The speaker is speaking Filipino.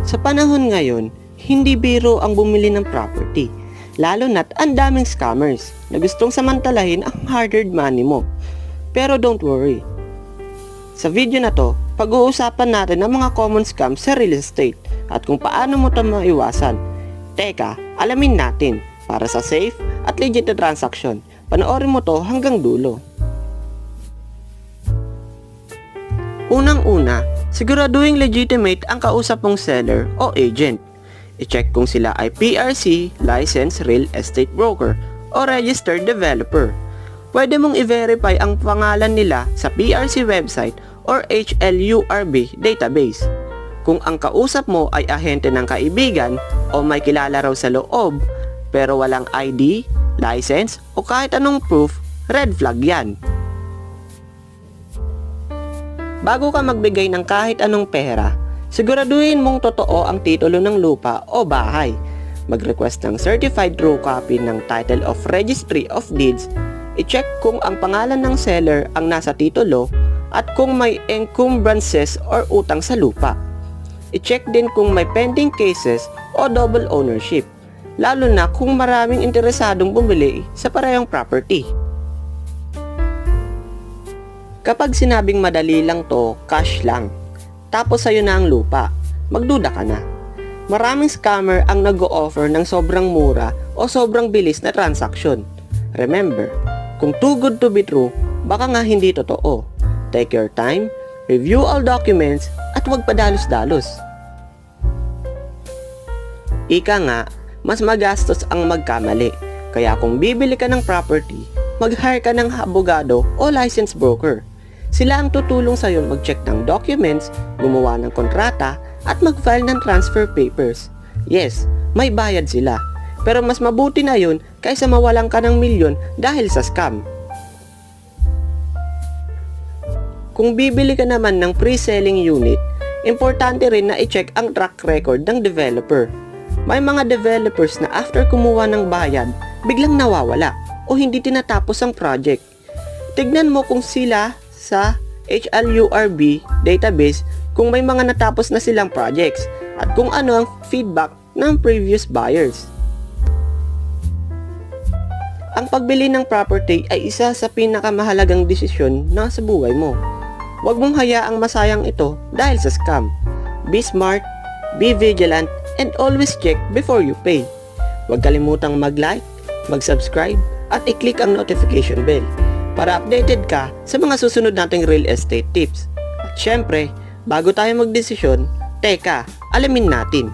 Sa panahon ngayon, hindi biro ang bumili ng property, lalo na't ang daming scammers na gustong samantalahin ang hard-earned money mo. Pero don't worry. Sa video na to, pag-uusapan natin ang mga common scams sa real estate at kung paano mo ito maiwasan. Teka, alamin natin para sa safe at legit na transaction. Panoorin mo to hanggang dulo. Unang-una, siguraduhin legitimate ang kausap mong seller o agent. I-check kung sila ay PRC, licensed real estate broker o registered developer. Pwede mong i-verify ang pangalan nila sa PRC website or HLURB database. Kung ang kausap mo ay ahente ng kaibigan o may kilala raw sa loob pero walang ID, license o kahit anong proof, red flag yan. Bago ka magbigay ng kahit anong pera, siguraduhin mong totoo ang titulo ng lupa o bahay. Mag-request ng certified true copy ng Title of Registry of Deeds. I-check kung ang pangalan ng seller ang nasa titulo at kung may encumbrances or utang sa lupa. I-check din kung may pending cases o double ownership, lalo na kung maraming interesadong bumili sa parehong property. Kapag sinabing madali lang to, cash lang, tapos sa'yo na ang lupa, magduda ka na. Maraming scammer ang nag-o-offer ng sobrang mura o sobrang bilis na transaksyon. Remember, kung too good to be true, baka nga hindi totoo. Take your time, review all documents, at huwag padalos-dalos. Ika nga, mas magastos ang magkamali. Kaya kung bibili ka ng property, mag-hire ka ng abogado o licensed broker. Sila ang tutulong sa'yo mag-check ng documents, gumawa ng kontrata, at mag-file ng transfer papers. Yes, may bayad sila. Pero mas mabuti na yun kaysa mawalan ka ng milyon dahil sa scam. Kung bibili ka naman ng pre-selling unit, importante rin na i-check ang track record ng developer. May mga developers na after kumuha ng bayad, biglang nawawala o hindi tinatapos ang project. Tignan mo kung sila sa HLURB database kung may mga natapos na silang projects at kung ano ang feedback ng previous buyers. Ang pagbili ng property ay isa sa pinakamahalagang desisyon na sa buhay mo. Huwag mong hayaang masayang ito dahil sa scam. Be smart, be vigilant, and always check before you pay. Huwag kalimutang mag-like, mag-subscribe, at i-click ang notification bell para updated ka sa mga susunod nating real estate tips. At syempre, bago tayo magdesisyon, teka, alamin natin.